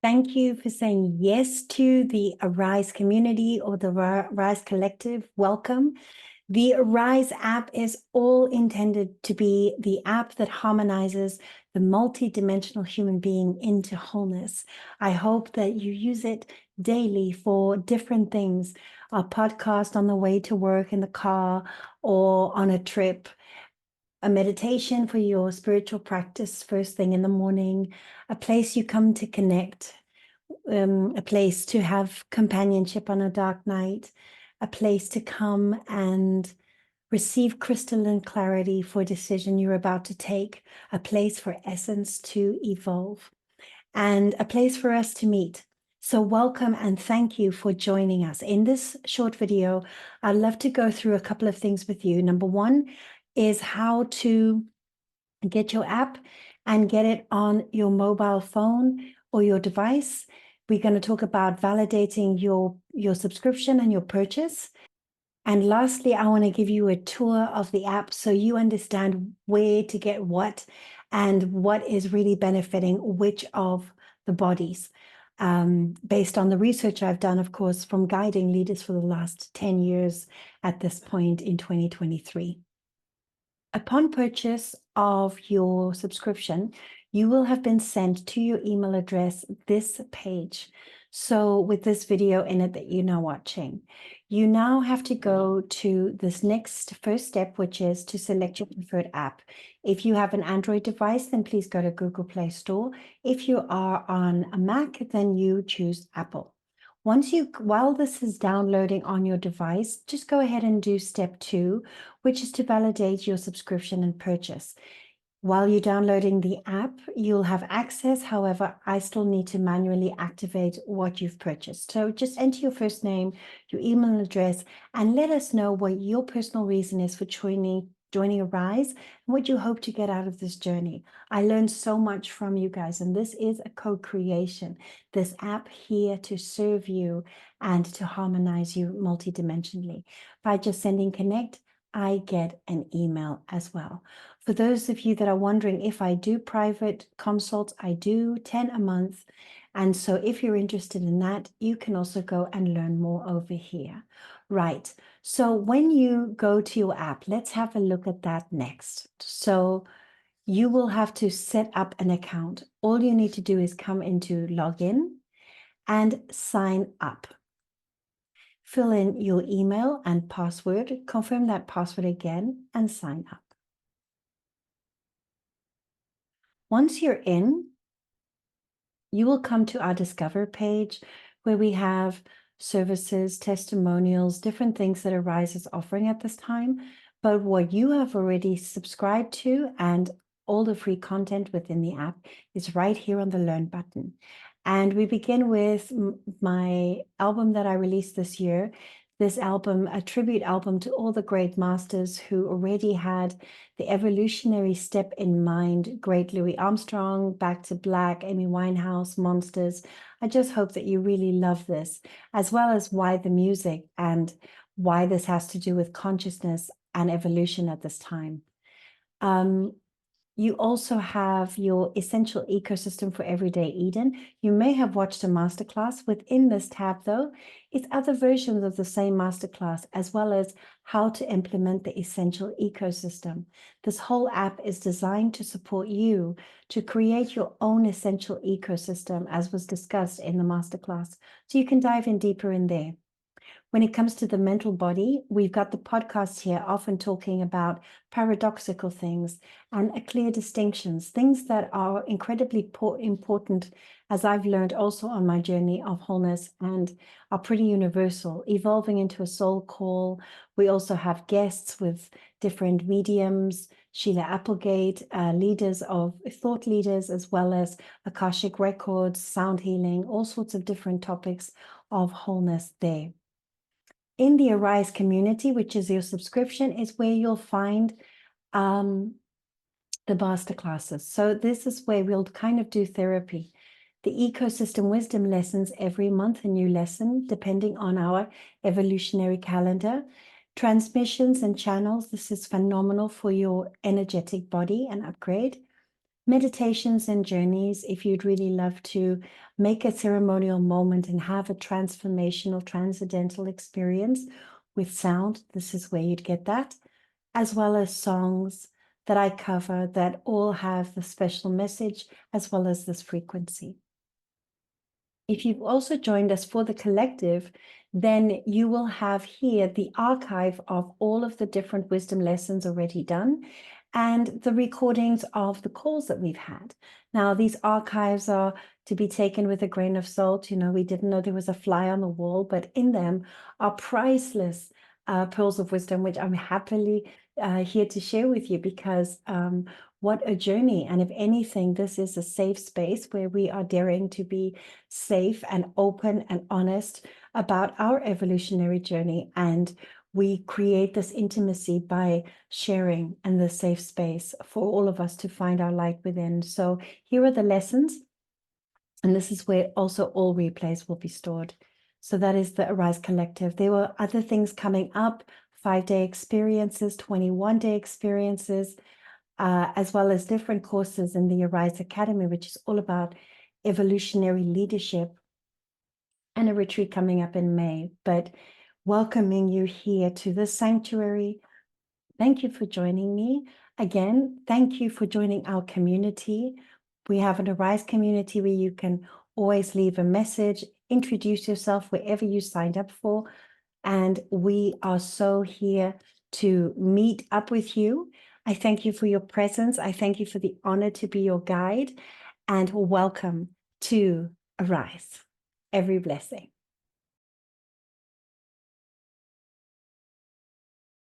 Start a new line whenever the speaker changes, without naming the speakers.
Thank you for saying yes to the Arise community or the Arise Collective. Welcome. The Arise app is all intended to be the app that harmonizes the multidimensional human being into wholeness. I hope that you use it daily for different things, a podcast on the way to work in the car or on a trip, a meditation for your spiritual practice first thing in the morning, a place you come to connect, a place to have companionship on a dark night, a place to come and receive crystalline clarity for a decision you're about to take, a place for essence to evolve, and a place for us to meet. So welcome and thank you for joining us. In this short video, I'd love to go through a couple of things with you. Number one is how to get your app and get it on your mobile phone or your device. We're going to talk about validating your subscription and your purchase. And lastly, I want to give you a tour of the app so you understand where to get what and what is really benefiting which of the bodies. Based on the research I've done, of course, from guiding leaders for the last 10 years at this point in 2023. Upon purchase of your subscription, you will have been sent to your email address this page. So with this video in it that you're now watching, you now have to go to this next first step, which is to select your preferred app. If you have an Android device, then please go to Google Play Store. If you are on a Mac, then you choose Apple. While this is downloading on your device, just go ahead and do step 2, which is to validate your subscription and purchase. While you're downloading the app, you'll have access. However, I still need to manually activate what you've purchased. So just enter your first name, your email address, and let us know what your personal reason is for joining Arise and what you hope to get out of this journey. I learned so much from you guys, and this is a co-creation. This app here to serve you and to harmonize you multidimensionally. By just sending connect, I get an email as well. For those of you that are wondering if I do private consults, I do 10 a month. And so if you're interested in that, you can also go and learn more over here. Right. So when you go to your app, let's have a look at that next. So you will have to set up an account. All you need to do is come into login and sign up. Fill in your email and password, confirm that password again, and sign up. Once you're in, you will come to our Discover page where we have services, testimonials, different things that Arise is offering at this time. But what you have already subscribed to and all the free content within the app is right here on the Learn button. And we begin with my album that I released this year. This album, a tribute album to all the great masters who already had the evolutionary step in mind. Great Louis Armstrong, Back to Black, Amy Winehouse, Monsters. I just hope that you really love this, as well as why the music and why this has to do with consciousness and evolution at this time. You also have your essential ecosystem for Everyday Eden. You may have watched a masterclass. Within this tab, though, it's other versions of the same masterclass, as well as how to implement the essential ecosystem. This whole app is designed to support you to create your own essential ecosystem, as was discussed in the masterclass. So you can dive in deeper in there. When it comes to the mental body, we've got the podcast here often talking about paradoxical things and clear distinctions, things that are incredibly important, as I've learned also on my journey of wholeness, and are pretty universal, evolving into a soul call. We also have guests with different mediums, Sheila Applegate, leaders of thought leaders, as well as Akashic records, sound healing, all sorts of different topics of wholeness there. In the Arise community, which is your subscription, is where you'll find the masterclasses. So this is where we'll kind of do therapy. The ecosystem wisdom lessons every month, a new lesson, depending on our evolutionary calendar. Transmissions and channels. This is phenomenal for your energetic body and upgrade. meditations and journeys, if you'd really love to make a ceremonial moment and have a transformational, transcendental experience with sound, this is where you'd get that, as well as songs that I cover that all have the special message as well as this frequency. If you've also joined us for the collective, then you will have here the archive of all of the different wisdom lessons already done and the recordings of the calls that we've had. Now, these archives are to be taken with a grain of salt. You know, we didn't know there was a fly on the wall, but in them are priceless pearls of wisdom, which I'm happily here to share with you because what a journey. And if anything, this is a safe space where we are daring to be safe and open and honest about our evolutionary journey. And we create this intimacy by sharing and the safe space for all of us to find our light within. So here are the lessons. And this is where also all replays will be stored. So that is the Arise Collective. There were other things coming up, 5-day experiences, 21-day experiences, as well as different courses in the Arise Academy, which is all about evolutionary leadership, and a retreat coming up in May. But welcoming you here to this sanctuary. Thank you for joining me. Again, thank you for joining our community. We have an Arise community where you can always leave a message, introduce yourself wherever you signed up for. And we are so here to meet up with you. I thank you for your presence. I thank you for the honor to be your guide, and welcome to Arise. Every blessing.